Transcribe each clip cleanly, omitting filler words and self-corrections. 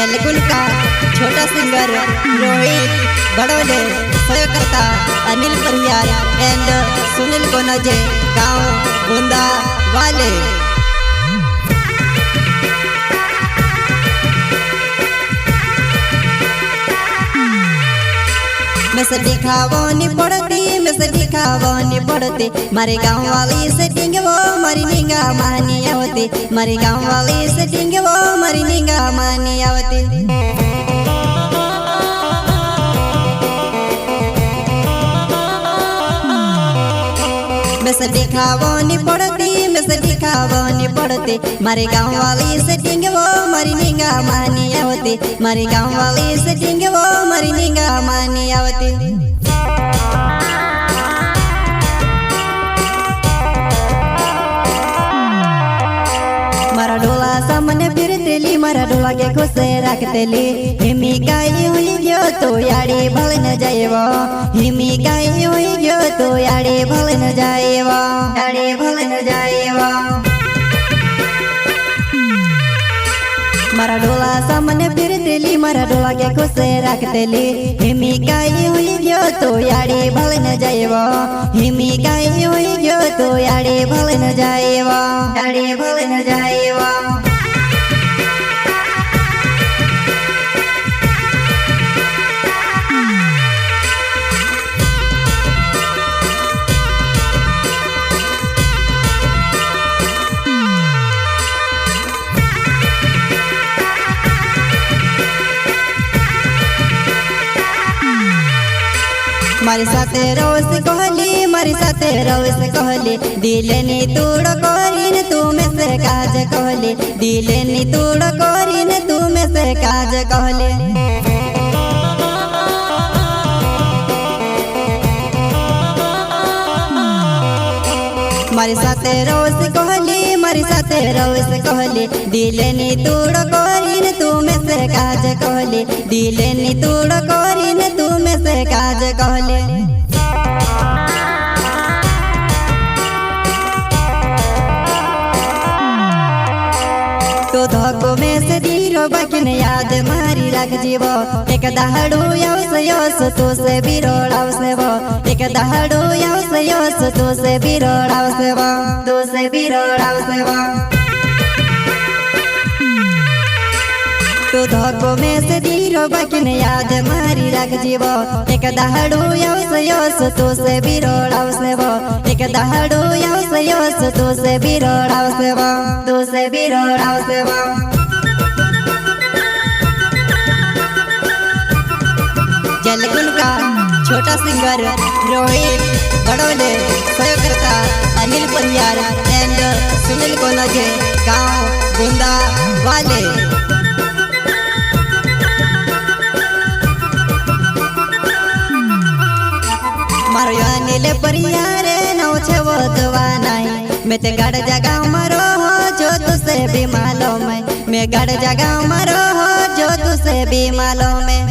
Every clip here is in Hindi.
जलकुल का छोटा सिंगर रोहित बड़ोले, सहयोगकर्ता अनिल परियार एंड सुनील कोनजे, गांव बुंदा वाले। मैं से दिखावनी पड़ती मारे गाँव वाली सेटिंग वो मरी निंगा मानी आवती, मारे गाँव वाली सेटिंग वो मरी निंगा मानी आवती। मैं से दिखावनी पड़ती मारे गाँव वाली सेटिंग वो मरी निंगा मानी आवती, मारे गाँव वाली सेटिंग वो मरी निंगा मानी आवती। मारा डोला सामने फिरतेली, मारा डोला के खुश रखतेली। हिमी गाई हुई गयो तो याड़ी भल न जाएवो, हिमी गाई हुई गयो तो याड़ी भल न जाएवो, याड़ी भल न जाएवो। मारा डोला सामने फिरतेली, मारा डोला के खुश रखतेली। हिमी गाई हुई गयो तो याड़ी भल न जाएवो, हिमी गाई हुई गयो तो याड़ी भल न जाएवो, याड़ी भल न जाएवो। मारी साथे रोज कहली, मारी साथे रोज कहली। दिले नी तूड़ करीन तू में से काज कहली, दिले नी तूड़ करीन तू में से काज कहली। मारी साथे रोज कहली, मारी साथे रोज कहली। दिले नी तूड़ करीन तू में से काज कहली, दिले नी तूड़ करीन तू में से काज कहली। तो धोको में से दीरो बकिन याद मारी रख जीवो। एक दहाड़ू यौस तू से बिरोड़ाव से वो, एक दहाड़ू यौस तू से बिरोड़ाव से वो, तू से बिरोड़ाव से वो। तो धोको में से दीरो बकिन याद मारी रख जीवो। एक दहाड़ू यौस तू से बिरोड़ाव से वो, एक दहाड़ू यौस तू से बिरोड़ाव से वो, तू से बिरोड़ाव से वो। जलकुल का छोटा सिंगर रोहित बड़ोले, सहयोगकर्ता अनिल परियार एंड सुनील कोनजे, गांव बुंदा वाले। मारो अनिल परियार नौ छे वो दवा नहीं। मैं ते गड़ जगह मरो हो जो तुझसे भी मालूम है, मैं गड़ जगह मरो हो जो तुझसे भी मालूम है।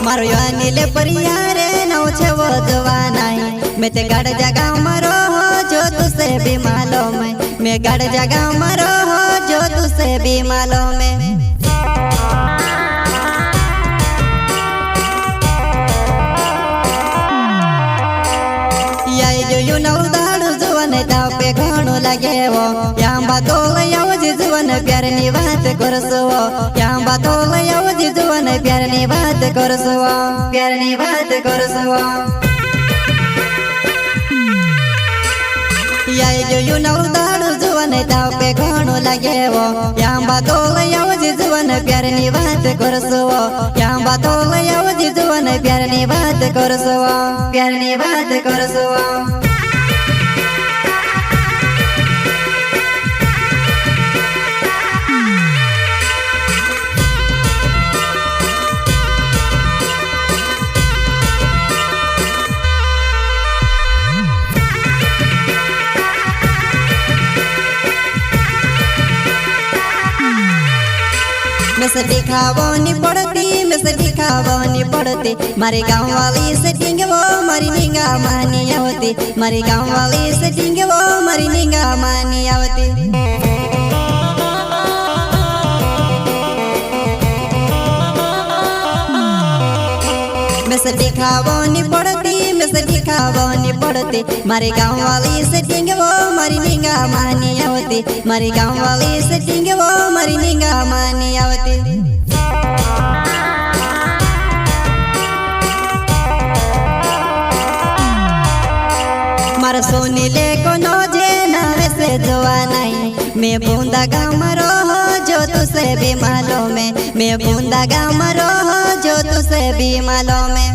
मारो अनिल परियार नौ छे वो दवा नहीं। मैं ते गड़ जगह मरो हो जो तुझसे भी मालूम है, मैं गड़ जगह मरो हो जो तुझसे भी मालूम है। यो नौ दाड़ू जुवन दाव पे घणो लगे वो, यहाँ बातोल यौजी जुवन प्यारनी बात करसो, यहाँ बातोल यौजी जुवन प्यारनी बात करसो, प्यारनी बात करसो। यो नौ दाड़ू जुवन दाव पे घणो लगे वो, यहाँ बातोल यौजी जुवन प्यारनी बात करसो, यहाँ बातोल यौजी जुवन प्यारनी बात करसो, प्यारनी बात करसो। से दिखावनी पड़ती मारे गाँव वाली सेटिंग वो मारी निगा मानी आवती मारे गाँव वाली सेटिंग वो मारी निगा मानी आवती मैं से दिखावनी पड़ती मारे गाँव वाली सेटिंग वो मारी निगा मानी आवती मारे गाँव वाली सेटिंग वो मारी निगा मानी आवती मारा सोनी ले को नोजे नावे से जोआ नहीं मैं बूंदा गाँव रहो जो तुसे भी मालूम में मैं बूंदा गाँव रहो जो तुसे भी मालूम में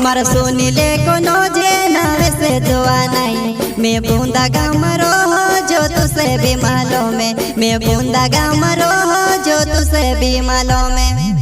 मारा सोनी ले को नोजे नावे से जोआ नहीं मैं बूंदा गाँव रहो जो तुसे भी मालूम में मैं बूंदा गाँव रहो जो तुसे भी मालूम में